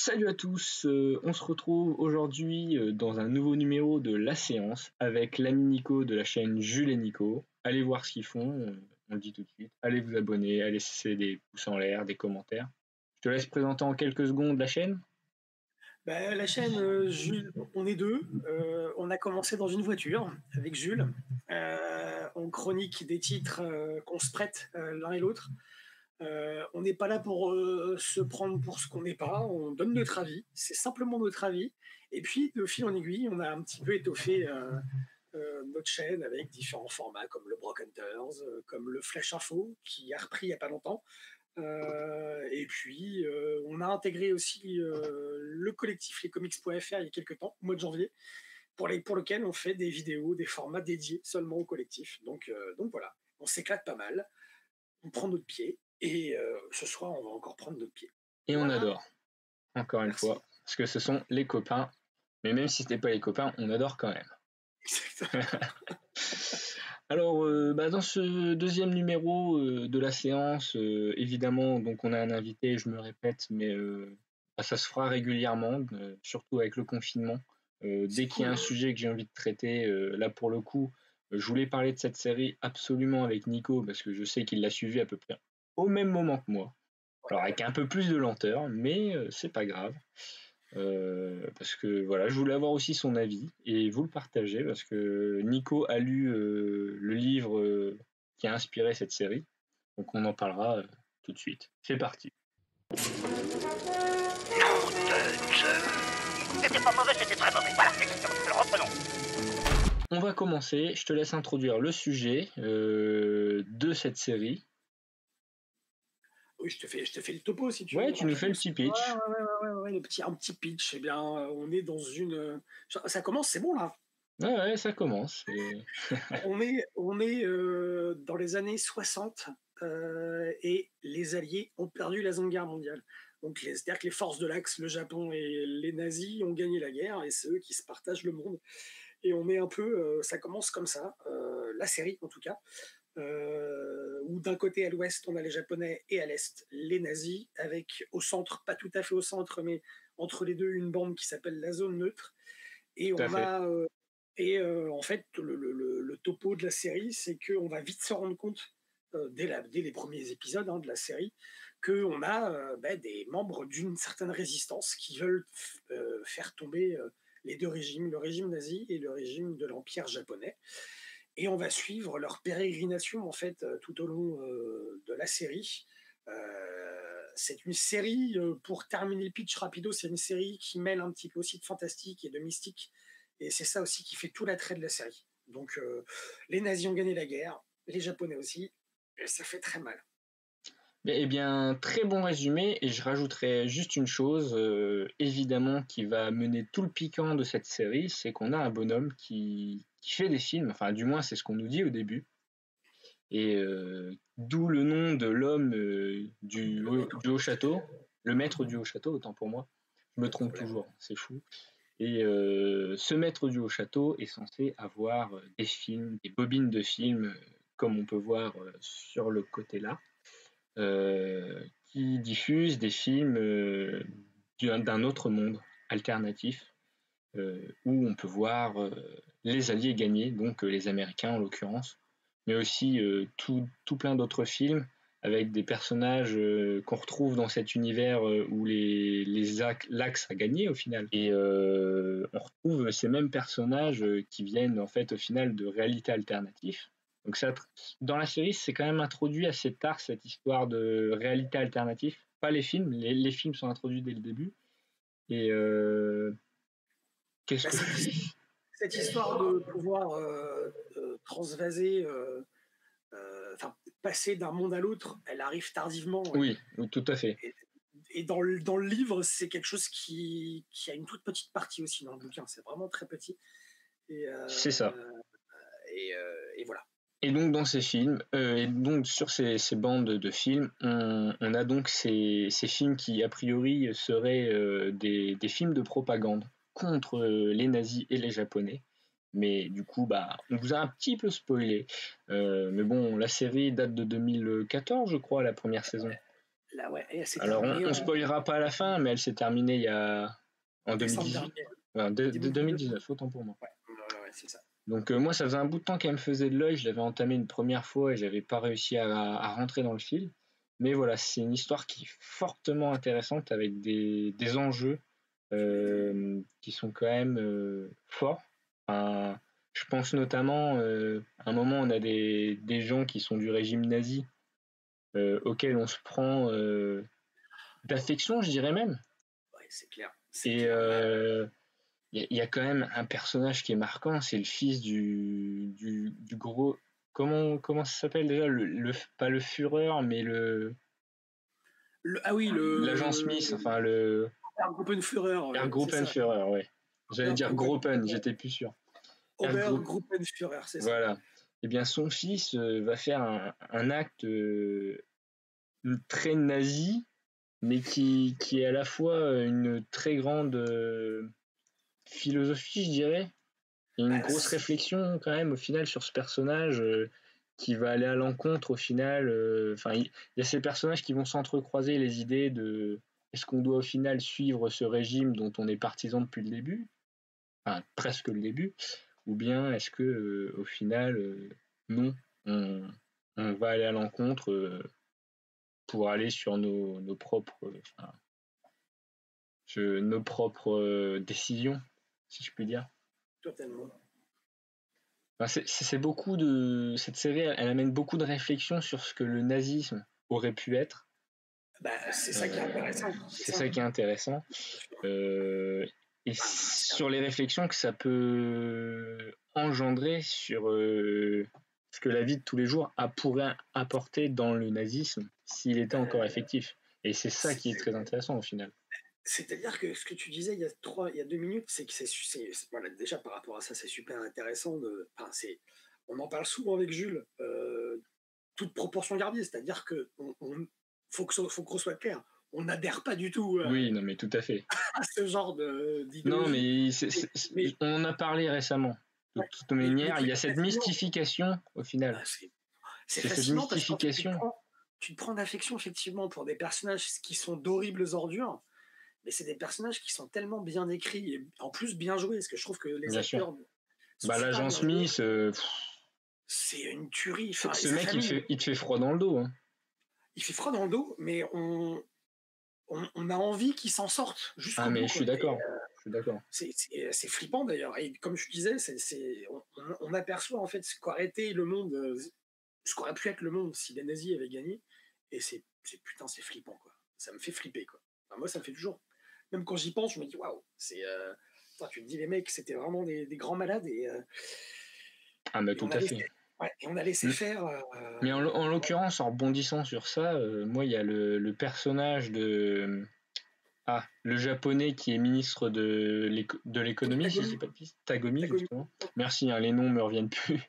Salut à tous, on se retrouve aujourd'hui dans un nouveau numéro de La Séance avec l'ami Nico de la chaîne Jules et Nico. Allez voir ce qu'ils font, on le dit tout de suite. Allez vous abonner, allez laisser des pouces en l'air, des commentaires. Je te laisse présenter en quelques secondes la chaîne. La chaîne, Jules, on est deux. On a commencé dans une voiture avec Jules. On chronique des titres qu'on se prête l'un et l'autre. On n'est pas là pour se prendre pour ce qu'on n'est pas. On donne notre avis. C'est simplement notre avis. Et puis, de fil en aiguille, on a un petit peu étoffé notre chaîne avec différents formats comme le Brock Hunters, comme le Flash Info, qui a repris il n'y a pas longtemps. Et puis, on a intégré aussi le collectif lescomics.fr il y a quelques temps, au mois de janvier, pour lequel on fait des vidéos, des formats dédiés seulement au collectif. Donc voilà, on s'éclate pas mal, on prend notre pied, et ce soir, on va encore prendre notre pied. Et on adore, encore une fois, parce que ce sont les copains. Mais même si ce n'est pas les copains, on adore quand même. Exactement. Alors, dans ce deuxième numéro de la séance, évidemment, donc on a un invité, je me répète, mais ça se fera régulièrement, surtout avec le confinement. Dès qu'il y a un sujet que j'ai envie de traiter, là pour le coup, je voulais parler de cette série absolument avec Nico, parce que je sais qu'il l'a suivi à peu près au même moment que moi. Alors avec un peu plus de lenteur, mais c'est pas grave. Parce que voilà, je voulais avoir aussi son avis et vous le partager parce que Nico a lu le livre qui a inspiré cette série, donc on en parlera tout de suite. C'est parti. C'était pas mauvais, c'était très mauvais. Voilà, exactement. Alors reprenons. On va commencer. Je te laisse introduire le sujet de cette série. Oui, je te fais le topo si tu veux. Ouais, tu nous fais le petit pitch. Ouais, un petit pitch. Eh bien, on est dans une. Ça commence, c'est bon là. Ouais, ça commence. On est dans les années 60 et les Alliés ont perdu la Seconde Guerre mondiale. Donc, c'est-à-dire que les forces de l'Axe, le Japon et les nazis ont gagné la guerre et c'est eux qui se partagent le monde. Et on est un peu, ça commence comme ça, la série en tout cas, où d'un côté à l'ouest on a les Japonais et à l'est les nazis, avec au centre, pas tout à fait au centre, mais entre les deux une bande qui s'appelle la zone neutre. Et on a en fait, le topo de la série, c'est qu'on va vite se rendre compte, dès les premiers épisodes de la série, qu'on a des membres d'une certaine résistance qui veulent faire tomber les deux régimes, le régime nazi et le régime de l'Empire japonais. Et on va suivre leur pérégrination, en fait, tout au long de la série. C'est une série, pour terminer le pitch rapido, c'est une série qui mêle un petit peu aussi de fantastique et de mystique. Et c'est ça aussi qui fait tout l'attrait de la série. Donc, les nazis ont gagné la guerre, les Japonais aussi, et ça fait très mal. Eh bien, très bon résumé, et je rajouterai juste une chose, évidemment, qui va mener tout le piquant de cette série, c'est qu'on a un bonhomme qui fait des films, enfin du moins c'est ce qu'on nous dit au début, et d'où le nom de l'homme du haut château, le maître du haut château, autant pour moi, je me trompe toujours, c'est fou. Et ce maître du haut château est censé avoir des films, des bobines de films, comme on peut voir sur le côté là, qui diffuse des films d'un autre monde alternatif, où on peut voir les Alliés gagner, donc les Américains en l'occurrence, mais aussi tout plein d'autres films avec des personnages qu'on retrouve dans cet univers où l'Axe a gagné au final. Et on retrouve ces mêmes personnages qui viennent en fait au final de réalités alternatives. Donc ça, dans la série, c'est quand même introduit assez tard cette histoire de réalité alternative. Pas les films, les films sont introduits dès le début. Et cette histoire de pouvoir transvaser, passer d'un monde à l'autre, elle arrive tardivement. Oui, tout à fait. Et dans le livre, c'est quelque chose qui a une toute petite partie aussi dans le bouquin. C'est vraiment très petit. C'est ça. Et voilà. Et donc dans ces films, et donc sur ces bandes de films, on a donc ces films qui a priori seraient des films de propagande contre les nazis et les Japonais. Mais du coup, on vous a un petit peu spoilé. Mais bon, la série date de 2014, je crois, la première saison. Là, ouais, et elle s'est Alors, terminée on en spoilera pas à la fin, mais elle s'est terminée en décembre 2018. dernier. Enfin, 2019. 2019, autant pour moi. Ouais, c'est ça. Donc, moi, ça faisait un bout de temps qu'elle me faisait de l'œil. Je l'avais entamé une première fois et j'avais pas réussi à rentrer dans le fil. Mais voilà, c'est une histoire qui est fortement intéressante avec des enjeux qui sont quand même forts. Enfin, je pense notamment, à un moment, on a des gens qui sont du régime nazi auxquels on se prend d'affection, je dirais même. Ouais, c'est clair. Et il y a quand même un personnage qui est marquant, c'est le fils du gros. Comment ça s'appelle déjà pas le Führer, mais Ah oui, l'agent Smith, enfin le Gruppenführer, Herr c'est ça. Gruppenführer, ouais. J'allais dire Gropen, j'étais plus sûr. Obergruppenführer, c'est ça. Voilà. Eh bien, son fils va faire un acte très nazi, mais qui est à la fois une très grande philosophie, je dirais, et une grosse réflexion quand même au final sur ce personnage qui va aller à l'encontre au final. Enfin, il y a ces personnages qui vont s'entrecroiser les idées de est-ce qu'on doit au final suivre ce régime dont on est partisan depuis le début, enfin presque le début, ou bien est-ce que au final non, on va aller à l'encontre pour aller sur nos propres nos propres décisions, si je puis dire. Totalement. Enfin, c'est beaucoup cette série, elle amène beaucoup de réflexions sur ce que le nazisme aurait pu être. C'est ça qui est intéressant. C'est ça qui est intéressant. Et sur les réflexions que ça peut engendrer sur ce que la vie de tous les jours pourrait apporter dans le nazisme s'il était encore effectif. Et c'est ça qui est très intéressant au final. C'est-à-dire que ce que tu disais il y a 2 minutes, c'est que voilà, déjà par rapport à ça, c'est super intéressant. On en parle souvent avec Jules, toute proportion gardée, c'est-à-dire que faut qu'on soit clair, on n'adhère pas du tout oui, non, mais tout à fait. à ce genre d'idéologie. Non, mais on en a parlé récemment. De toute manière, il y a cette mystification au final. C'est fascinant parce que tu te prends d'affection effectivement pour des personnages qui sont d'horribles ordures, mais c'est des personnages qui sont tellement bien écrits et en plus bien joués, parce que je trouve que les acteurs sont l'agent Smith, c'est une tuerie. Ce mec, il te fait froid dans le dos. Hein. Il fait froid dans le dos, mais on a envie qu'il s'en sorte jusqu'au bout. Mais je suis d'accord. C'est flippant d'ailleurs. Et comme je disais, on aperçoit en fait ce qu'aurait été le monde, ce qu'aurait pu être le monde si les nazis avaient gagné. Et c'est flippant quoi. Ça me fait flipper quoi. Enfin, moi, ça me fait toujours. Même quand j'y pense, je me dis waouh. Tu te dis les mecs, c'était vraiment des grands malades et. Tout à fait. Et on a laissé faire. Mais en l'occurrence, en rebondissant sur ça, moi, il y a le personnage de. Le japonais qui est ministre de l'économie, si je dis pas de piste. Tagomi, justement. Merci, les noms me reviennent plus.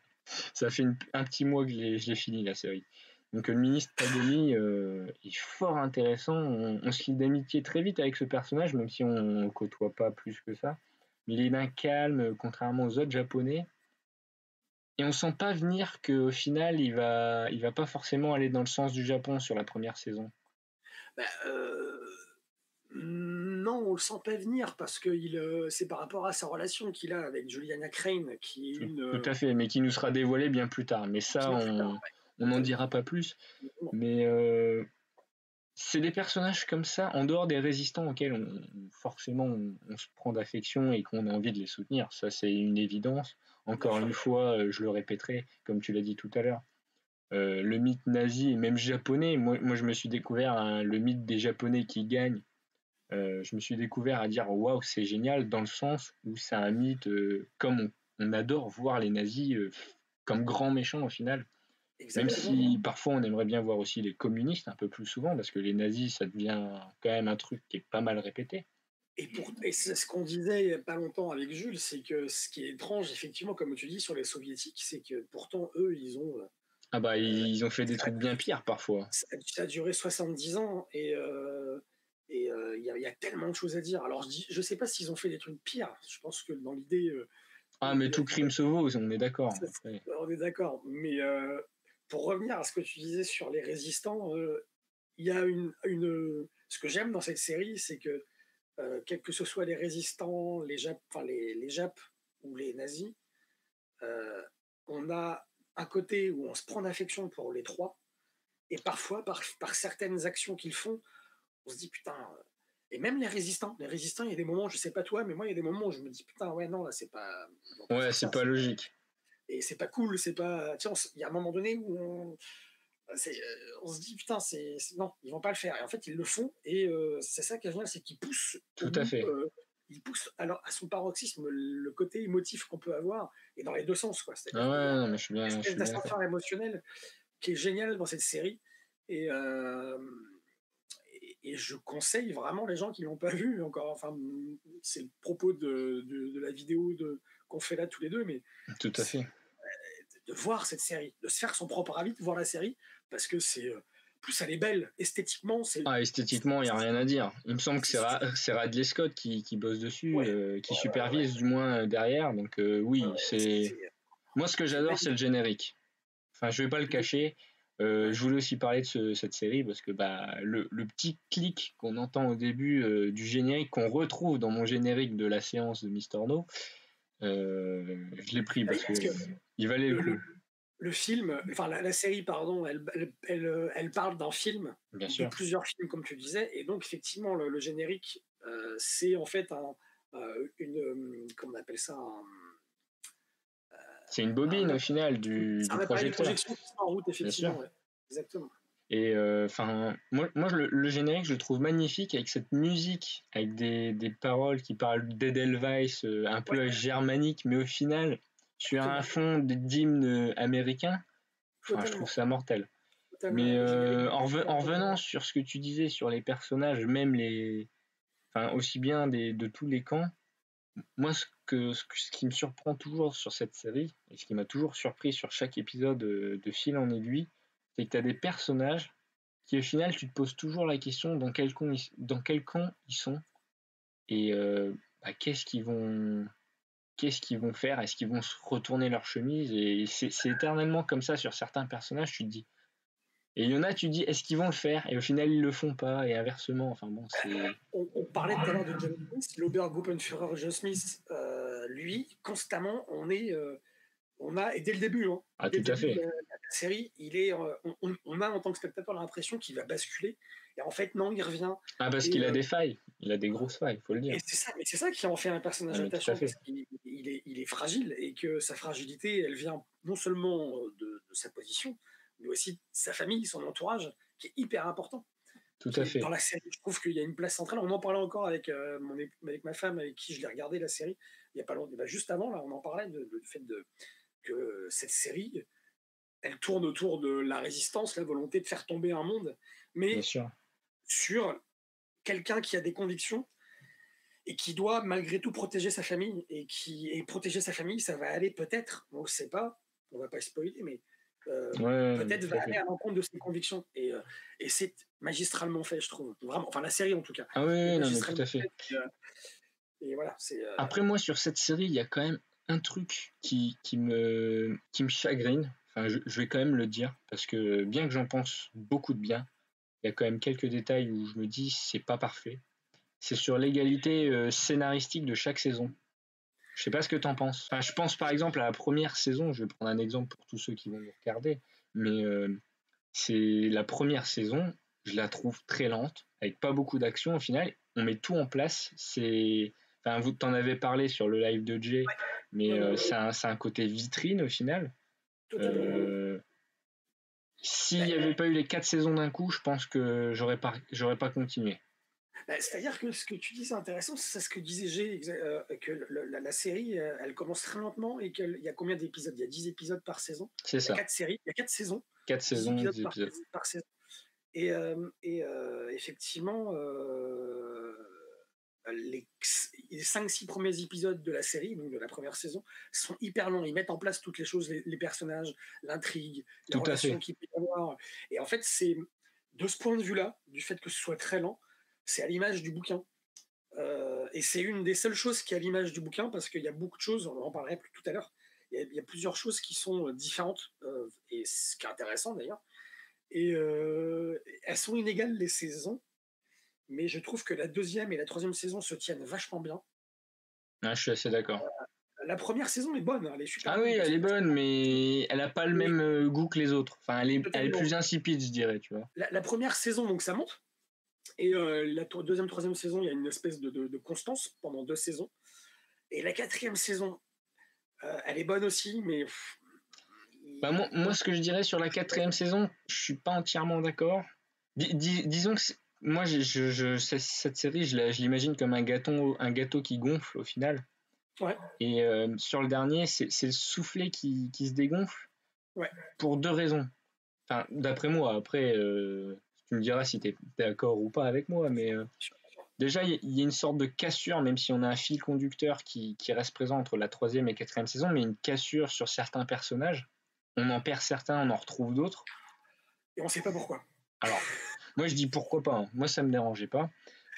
Ça fait un petit mois que je l'ai fini, la série. Donc, le ministre Tagomi est fort intéressant. On se lie d'amitié très vite avec ce personnage, même si on ne côtoie pas plus que ça. Mais il est d'un calme, contrairement aux autres japonais. Et on sent pas venir qu'au final, il va pas forcément aller dans le sens du Japon sur la première saison. Non, on le sent pas venir parce que c'est par rapport à sa relation qu'il a avec Juliana Crane, qui est Tout à fait, mais qui nous sera dévoilée bien plus tard. Mais ça, on n'en dira pas plus. Mais c'est des personnages comme ça, en dehors des résistants auxquels forcément on se prend d'affection et qu'on a envie de les soutenir. Ça, c'est une évidence. Encore une fois, je le répéterai, comme tu l'as dit tout à l'heure. Le mythe nazi et même japonais, moi je me suis découvert le mythe des Japonais qui gagnent. Je me suis découvert à dire waouh, c'est génial, dans le sens où c'est un mythe comme on adore voir les nazis comme grands méchants au final. Même si parfois on aimerait bien voir aussi les communistes un peu plus souvent, parce que les nazis ça devient quand même un truc qui est pas mal répété. Et c'est ce qu'on disait il n'y a pas longtemps avec Jules, c'est que ce qui est étrange, effectivement, comme tu dis, sur les soviétiques, c'est que pourtant, eux, ils ont. Ils ont fait des trucs bien pires parfois. Ça a duré 70 ans et il y a tellement de choses à dire. Alors, je sais pas s'ils ont fait des trucs pires. Je pense que dans l'idée. Mais tout crime se vaut, on est d'accord. On est d'accord. Mais pour revenir à ce que tu disais sur les résistants, il y a ce que j'aime dans cette série, c'est que quels que ce soit les résistants, les Japs ou les nazis, on a un côté où on se prend d'affection pour les trois, et parfois, par certaines actions qu'ils font, on se dit putain. Et même les résistants, il y a des moments, je sais pas toi, mais moi, il y a des moments où je me dis putain, ouais, non, là, c'est pas. Ouais, c'est pas logique. Et c'est pas cool, c'est pas. Tiens, il y a un moment donné où on se dit putain, non, ils vont pas le faire. Et en fait, ils le font, et c'est ça qui est génial, c'est qu'ils poussent. Tout à fait. Ils poussent alors à son paroxysme le côté émotif qu'on peut avoir, et dans les deux sens, quoi. Ah ouais, non, mais je suis bien. Une espèce d'ascenseur émotionnel qui est génial dans cette série, et je conseille vraiment les gens qui l'ont pas vu encore. Enfin, c'est le propos de la vidéo qu'on fait là tous les deux, mais tout à fait. De voir cette série, de se faire son propre avis, de voir la série, parce que plus elle est belle esthétiquement. Esthétiquement, il n'y a rien à dire. Il me semble que c'est Ridley Scott qui bosse dessus, qui supervise du moins derrière. Donc oui, moi ce que j'adore, c'est le générique. Enfin, je vais pas le cacher. Je voulais aussi parler de cette série parce que le petit clic qu'on entend au début du générique, qu'on retrouve dans mon générique de la séance de Mister No, je l'ai pris parce que il valait le coup. Le film, enfin la série, pardon, elle parle d'un film, bien sûr, de plusieurs films comme tu disais, et donc effectivement le générique, c'est en fait comment on appelle ça, c'est une bobine au final du projecteur. Une projection qui est en route, effectivement, ouais. Exactement. Et moi le générique, je le trouve magnifique avec cette musique, avec des paroles qui parlent d'Edelweiss, un peu germanique, mais au final sur un fond d'hymne américain. Enfin, je trouve ça mortel. Totalement. Mais en revenant sur ce que tu disais sur les personnages, même aussi bien de tous les camps, moi ce qui me surprend toujours sur cette série, et ce qui m'a toujours surpris sur chaque épisode de fil en aiguille, c'est que tu as des personnages qui au final tu te poses toujours la question dans quel camp ils sont, et qu'est-ce qu'ils vont faire, est-ce qu'ils vont se retourner leur chemise, et c'est éternellement comme ça sur certains personnages, tu te dis. Et il y en a, tu dis, est-ce qu'ils vont le faire? Et au final, ils le font pas, et inversement. Enfin bon, c'est. On parlait tout à l'heure de John Smith, l'Obergruppenführer John Smith. Lui, constamment, on a, et dès le début, tout à fait. La série, on a en tant que spectateur l'impression qu'il va basculer, et en fait, non, il revient. Parce qu'il a des failles, il a des grosses failles, il faut le dire. Et c'est ça qui en fait un personnage attachant, parce qu'il est fragile, et que sa fragilité, elle vient non seulement de sa position, mais aussi de sa famille, son entourage, qui est hyper important. Tout à fait. Dans la série, je trouve qu'il y a une place centrale. On en parlait encore avec ma femme, avec qui je l'ai regardé la série il y a pas longtemps. Juste avant, là, on en parlait du fait que cette série, elle tourne autour de la résistance, la volonté de faire tomber un monde, mais sur quelqu'un qui a des convictions et qui doit malgré tout protéger sa famille, et protéger sa famille, ça va aller peut-être, on ne le sait pas, on ne va pas spoiler, mais peut-être va aller à l'encontre de ses convictions, et c'est magistralement fait, je trouve, vraiment, enfin la série en tout cas. Ah oui, non, mais tout à fait. Et voilà, Après, moi sur cette série, il y a quand même un truc qui me chagrine. Enfin, je vais quand même le dire, parce que bien que j'en pense beaucoup de bien, il y a quand même quelques détails où je me dis c'est pas parfait. C'est sur l'égalité scénaristique de chaque saison. Je sais pas ce que t'en penses. Enfin, je pense par exemple à la première saison, je vais prendre un exemple pour tous ceux qui vont nous regarder, mais c'est la première saison, je la trouve très lente, avec pas beaucoup d'action au final. On met tout en place. Vous t'en avez parlé sur le live de Jay, mais c'est un côté vitrine au final. S'il n'y avait pas eu les 4 saisons d'un coup, je pense que j'aurais pas continué. C'est-à-dire que ce que tu dis, c'est intéressant, c'est ce que disait G, que la série, elle commence très lentement, et qu'il y a combien d'épisodes? Il y a 10 épisodes par saison. C'est ça. Il y a 4 séries, il y a 4 saisons. 4 saisons, 10 épisodes. Par saison. Et effectivement, les 5-6 premiers épisodes de la série, donc de la première saison, sont hyper longs. Ils mettent en place toutes les choses, les personnages, l'intrigue, les relations qu'il peut y avoir. Et en fait, c'est de ce point de vue-là, du fait que ce soit très lent, c'est à l'image du bouquin. Et c'est une des seules choses qui est à l'image du bouquin, parce qu'il y a beaucoup de choses, on en parlerait plus tout à l'heure, il y a plusieurs choses qui sont différentes, et ce qui est intéressant d'ailleurs. Et elles sont inégales les saisons, mais je trouve que la deuxième et la troisième saison se tiennent vachement bien. Ah, je suis assez d'accord. La première saison est bonne, elle est super Ah bonne. oui, parce elle est que bonne, mais elle a pas le Mais- même goût que les autres. Enfin, elle est Totalement. plus insipide, je dirais, tu vois. La première saison, donc ça monte. Et la deuxième, troisième saison, il y a une espèce de constance pendant 2 saisons. Et la quatrième saison, elle est bonne aussi, mais Bah, moi, ce que je dirais sur la 4e saison, je suis pas entièrement d'accord. Disons que moi, cette série, je l'imagine comme un gâteau qui gonfle au final. ouais, Et sur le dernier, c'est le soufflet qui se dégonfle ouais. pour 2 raisons. Enfin, d'après moi, après, tu me diras si tu es d'accord ou pas avec moi, mais déjà, il y a une sorte de cassure, même si on a un fil conducteur qui reste présent entre la 3e et 4e saison, mais une cassure sur certains personnages. On en perd certains, on en retrouve d'autres. Et on sait pas pourquoi. Alors, moi je dis pourquoi pas, hein. Moi ça me dérangeait pas,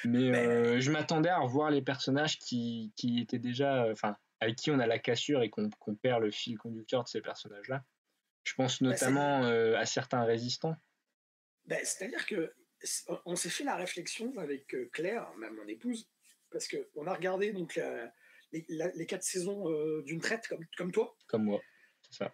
mais je m'attendais à revoir les personnages qui étaient déjà, enfin, avec qui on a la cassure et qu'on perd le fil conducteur de ces personnages-là. Je pense notamment à certains résistants. C'est-à-dire que on s'est fait la réflexion avec Claire, même mon épouse, parce qu'on a regardé donc les 4 saisons d'une traite comme toi. Comme moi, c'est ça.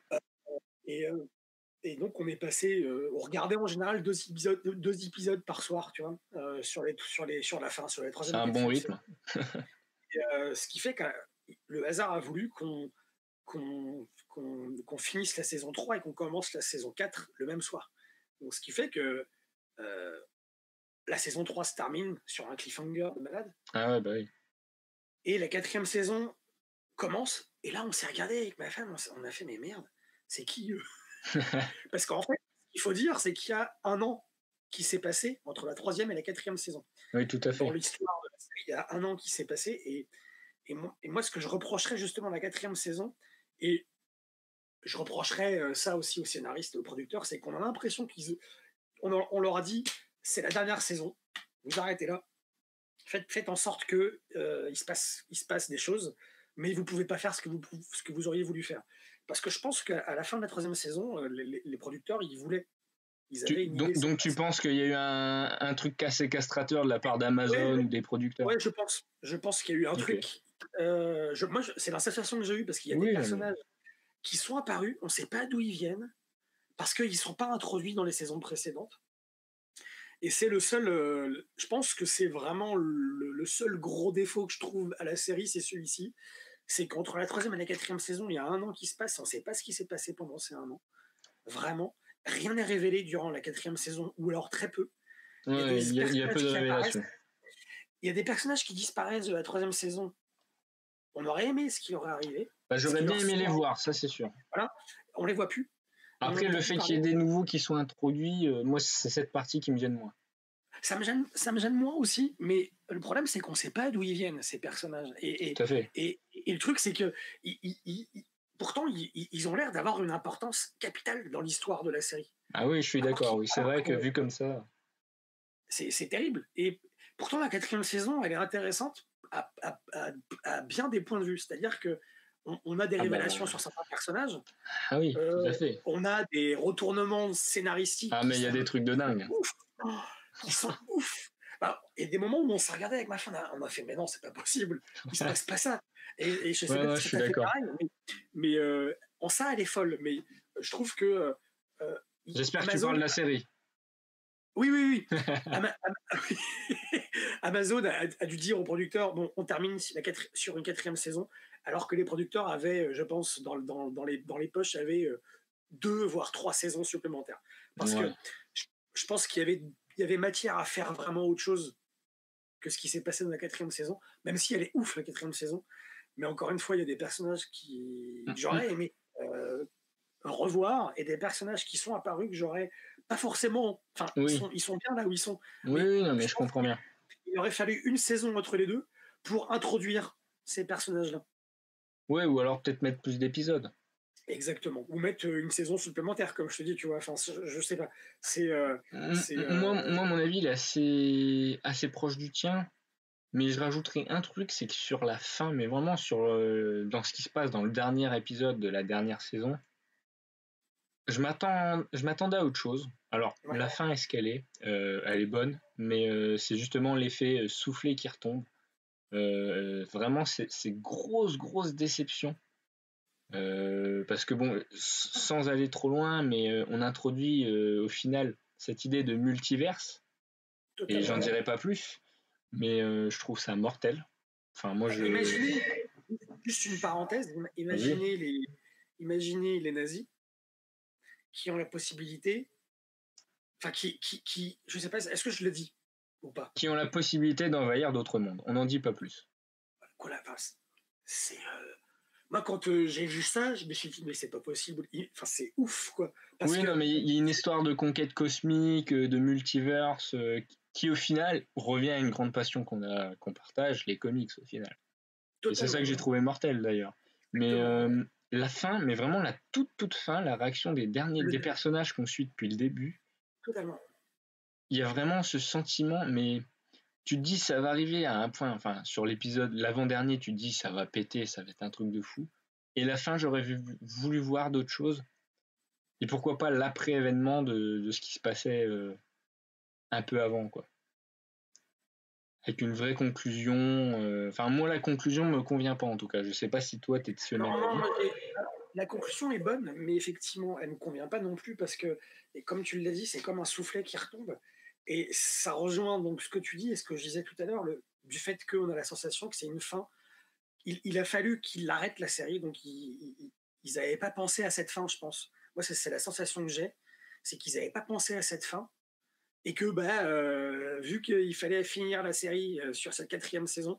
Et donc on est passé, on regardait en général 2 épisodes par soir, tu vois, sur la fin, sur les C'est troisième. un bon rythme. Ce qui fait que le hasard a voulu qu'on finisse la saison 3 et qu'on commence la saison 4 le même soir. Donc, ce qui fait que la saison 3 se termine sur un cliffhanger de malade. Ah ouais, bah oui. Et la 4e saison commence. Et là, on s'est regardé avec ma femme, on a fait, mais merde, c'est qui eux? Parce qu'en fait, ce qu'il faut dire, c'est qu'il y a 1 an qui s'est passé entre la 3e et la 4e saison. Oui, tout à fait. Dans l'histoire de la série, il y a 1 an qui s'est passé. Et moi, ce que je reprocherais justement à la 4e saison, et je reprocherais ça aussi aux scénaristes et aux producteurs, c'est qu'on a l'impression on leur a dit, c'est la dernière saison, vous arrêtez là, faites en sorte que il se passe des choses, mais vous pouvez pas faire ce que vous auriez voulu faire. Parce que je pense qu'à la fin de la 3e saison, les producteurs, ils avaient une idée. Donc tu penses qu'il y a eu un truc assez castrateur de la part d'Amazon ou des producteurs? Ouais, je pense qu'il y a eu un truc. Moi, c'est la sensation que j'ai eue, parce qu'il y a des personnages qui sont apparus, on ne sait pas d'où ils viennent, parce qu'ils ne sont pas introduits dans les saisons précédentes. Et c'est le seul, je pense que c'est vraiment le seul gros défaut que je trouve à la série, c'est celui-ci. C'est qu'entre la 3e et la 4e saison, il y a 1 an qui se passe, on ne sait pas ce qui s'est passé pendant ces 1 an. Vraiment, rien n'est révélé durant la 4e saison, ou alors très peu. Ouais, il y a peu de révélations. Il y a des personnages qui disparaissent de la 3e saison. On aurait aimé ce qui aurait arrivé. Bah, j'aurais bien aimé les voir, ça c'est sûr. Voilà, on les voit plus. Après, le fait qu'il y ait des nouveaux qui sont introduits, moi c'est cette partie qui me gêne moins. Ça me gêne moins aussi, mais le problème c'est qu'on ne sait pas d'où ils viennent, ces personnages. Tout à fait. Et le truc c'est que pourtant ils ont l'air d'avoir une importance capitale dans l'histoire de la série. Ah oui, je suis d'accord, oui, c'est vrai que vu comme ça... C'est terrible. Et pourtant la 4e saison, elle est intéressante à bien des points de vue. C'est-à-dire que on a des révélations sur certains personnages. Ah oui, tout à fait. On a des retournements scénaristiques. Ah mais il y a des trucs de dingue. Qui sont ouf. Et des moments où on s'est regardé avec ma femme, on a fait mais non, c'est pas possible, il se passe pas ça. Et je sais pas si c'est pareil, mais en ça elle est folle. Mais je trouve que j'espère que tu parles de la série. Oui. Amazon a dû dire aux producteurs, bon, on termine sur une 4e saison, alors que les producteurs avaient, je pense, dans les poches, avaient 2 voire 3 saisons supplémentaires. Parce que je pense qu'il y avait matière à faire vraiment autre chose que ce qui s'est passé dans la 4e saison, même si elle est ouf, la 4e saison. Mais encore une fois, il y a des personnages que j'aurais aimé revoir, et des personnages qui sont apparus que j'aurais pas forcément... Enfin, ils sont bien là où ils sont. Oui, non, mais je comprends bien. Il aurait fallu une saison entre les deux pour introduire ces personnages-là. Ouais, ou alors peut-être mettre plus d'épisodes. Exactement. Ou mettre une saison supplémentaire, comme je te dis, tu vois. Enfin, je sais pas. Moi, mon avis, il est assez proche du tien. Mais je rajouterais un truc, c'est que sur la fin, mais vraiment dans ce qui se passe dans le dernier épisode de la dernière saison, je m'attendais à autre chose. Alors, Ouais. la fin, est-ce qu'elle est elle est bonne, mais c'est justement l'effet soufflé qui retombe. Vraiment, c'est grosse déception. Parce que bon, sans aller trop loin, mais on introduit au final cette idée de multiverse, et j'en Totalement. dirai pas plus, mais je trouve ça mortel. Enfin, moi, Imaginez, juste une parenthèse, Vas-y. imaginez les nazis qui ont la possibilité, enfin je sais pas, est-ce que je le dis ou pas? Qui ont la possibilité d'envahir d'autres mondes. On n'en dit pas plus. Quoi la face? C'est moi quand j'ai vu ça, je me suis dit mais c'est pas possible. Enfin c'est ouf quoi. Parce Oui, non, que mais il y a une histoire de conquête cosmique, de multiverse, qui au final revient à une grande passion qu'on partage, les comics au final. Et c'est ça que totalement, j'ai trouvé mortel d'ailleurs. Mais exactement. la fin, mais vraiment la toute fin, la réaction des Le- personnages qu'on suit depuis le début, totalement. il y a vraiment ce sentiment, mais tu te dis ça va arriver à un point, enfin sur l'épisode, l'avant-dernier, tu te dis ça va péter, ça va être un truc de fou. Et la fin, j'aurais voulu voir d'autres choses. Et pourquoi pas l'après-événement de ce qui se passait un peu avant, quoi. Avec une vraie conclusion. Enfin, moi, la conclusion me convient pas en tout cas. Je sais pas si toi, t'es de ce même Non, avis. la conclusion est bonne, mais effectivement, elle ne me convient pas non plus parce que, et comme tu l'as dit, c'est comme un soufflet qui retombe. Et ça rejoint donc ce que tu dis et ce que je disais tout à l'heure, du fait qu'on a la sensation que c'est une fin. Il a fallu qu'il arrête la série, donc ils n'avaient pas pensé à cette fin, je pense. Moi, c'est la sensation que j'ai, c'est qu'ils n'avaient pas pensé à cette fin et que, vu qu'il fallait finir la série sur cette 4e saison,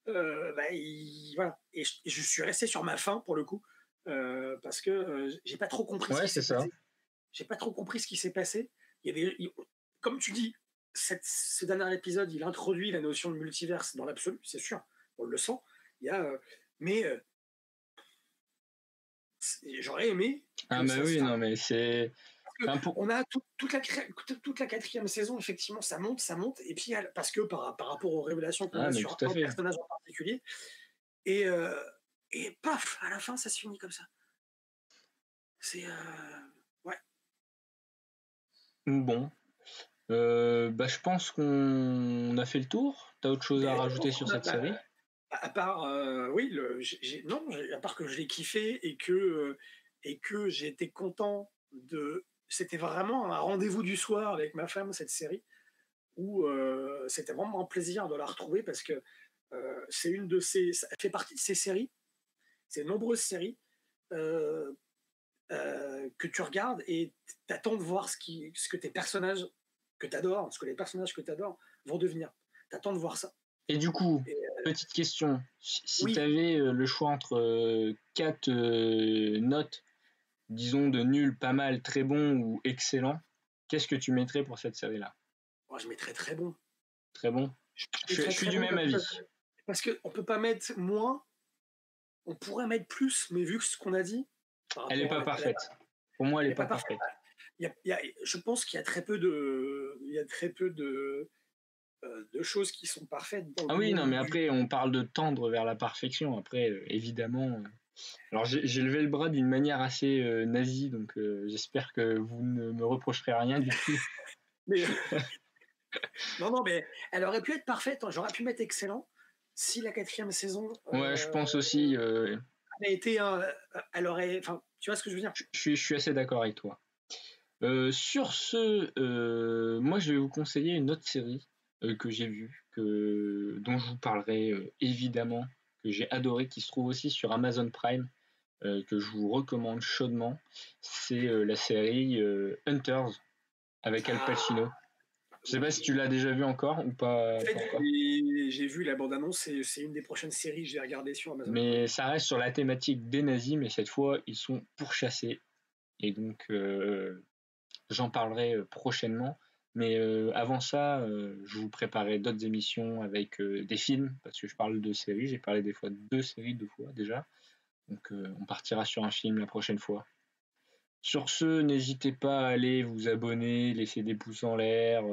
voilà. Et je suis resté sur ma fin pour le coup parce que j'ai pas trop compris ce Ouais, qui c'est s'est ça. passé. J'ai pas trop compris ce qui s'est passé. Comme tu dis, ce dernier épisode, il introduit la notion de multiverse dans l'absolu, c'est sûr. On le sent. Il y a, mais j'aurais aimé Ah que bah ça se oui, fasse. non, mais c'est... Enfin, pour... On a toute la 4e saison, effectivement, ça monte, et puis parce que par rapport aux révélations qu'on Ah, a mais sur tout à un fait. personnage en particulier, et, euh, et paf, à la fin, ça se finit comme ça. C'est ouais. Bon. Je pense qu'on a fait le tour. T'as autre chose à Mais je rajouter pense sur qu'on a, cette série? à part oui, non, à part que je l'ai kiffé et que j'ai été content de. C'était vraiment un rendez-vous du soir avec ma femme cette série où c'était vraiment un plaisir de la retrouver parce que c'est une de ces, ça fait partie de ces séries, ces nombreuses séries euh, que tu regardes et t'attends de voir ce que tes personnages que t'adores, ce que les personnages que t'adores vont devenir. T'attends de voir ça. Et du coup, Et, petite question. Si tu oui, avais le choix entre quatre notes, disons de nul, pas mal, très bon ou excellent, qu'est-ce que tu mettrais pour cette série-là? moi, je mettrais très bon. Très bon. Je Je mettrais suis très du bon même avis. parce qu'on peut pas mettre moins, on pourrait mettre plus, mais vu ce qu'on a dit par Elle n'est rapport pas à la, parfaite. Pour moi, elle elle n'est n'est pas pas parfaite. parfaite. Je pense qu'il y a très peu de choses qui sont parfaites dans le Ah oui, non, monde mais du. après, on parle de tendre vers la perfection. Après, évidemment. Alors, j'ai levé le bras d'une manière assez nazie, donc j'espère que vous ne me reprocherez rien du tout. Mais non, non, mais elle aurait pu être parfaite. J'aurais pu mettre excellent si la 4e saison Ouais, je pense aussi. avait été, elle aurait, enfin, tu vois ce que je veux dire. Je suis assez d'accord avec toi. Sur ce, moi, je vais vous conseiller une autre série que j'ai vue, dont je vous parlerai évidemment, que j'ai adoré, qui se trouve aussi sur Amazon Prime, que je vous recommande chaudement. C'est la série Hunters avec Al Pacino. Je sais pas si tu l'as déjà vu encore ou pas, En fait, pas encore. j'ai vu la bande-annonce, c'est une des prochaines séries que je vais regarder sur Amazon Prime. Mais ça reste sur la thématique des nazis, mais cette fois, ils sont pourchassés. Et donc, j'en parlerai prochainement. Mais avant ça, je vous préparais d'autres émissions avec des films, parce que je parle de séries. J'ai parlé des fois de 2 séries, 2 fois déjà. Donc, on partira sur un film la prochaine fois. Sur ce, n'hésitez pas à aller vous abonner, laisser des pouces en l'air,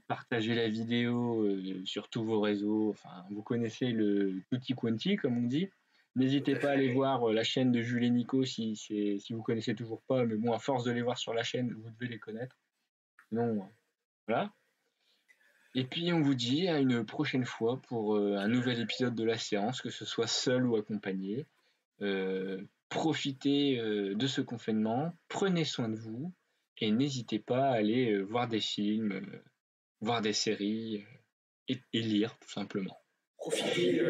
partager la vidéo sur tous vos réseaux. Enfin, vous connaissez le tutti quanti, comme on dit. N'hésitez pas à aller voir la chaîne de Jules et Nico si vous connaissez toujours pas, mais bon, à force de les voir sur la chaîne, vous devez les connaître. Sinon, voilà. Et puis on vous dit à une prochaine fois pour un nouvel épisode de la séance, que ce soit seul ou accompagné. Profitez de ce confinement, prenez soin de vous et n'hésitez pas à aller voir des films, voir des séries et lire tout simplement. Profitez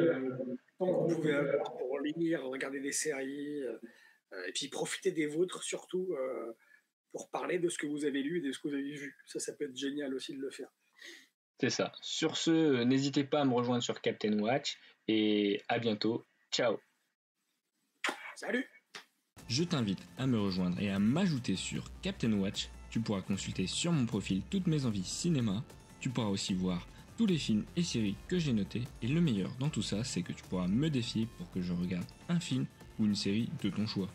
tant que vous pouvez avoir pour lire, regarder des séries, et puis profitez des vôtres surtout pour parler de ce que vous avez lu et de ce que vous avez vu. Ça peut être génial aussi de le faire. C'est ça. Sur ce, n'hésitez pas à me rejoindre sur Captain Watch et à bientôt. Ciao. Salut. Je t'invite à me rejoindre et à m'ajouter sur Captain Watch. Tu pourras consulter sur mon profil toutes mes envies cinéma. Tu pourras aussi voir tous les films et séries que j'ai notés. Et le meilleur dans tout ça, c'est que tu pourras me défier pour que je regarde un film ou une série de ton choix.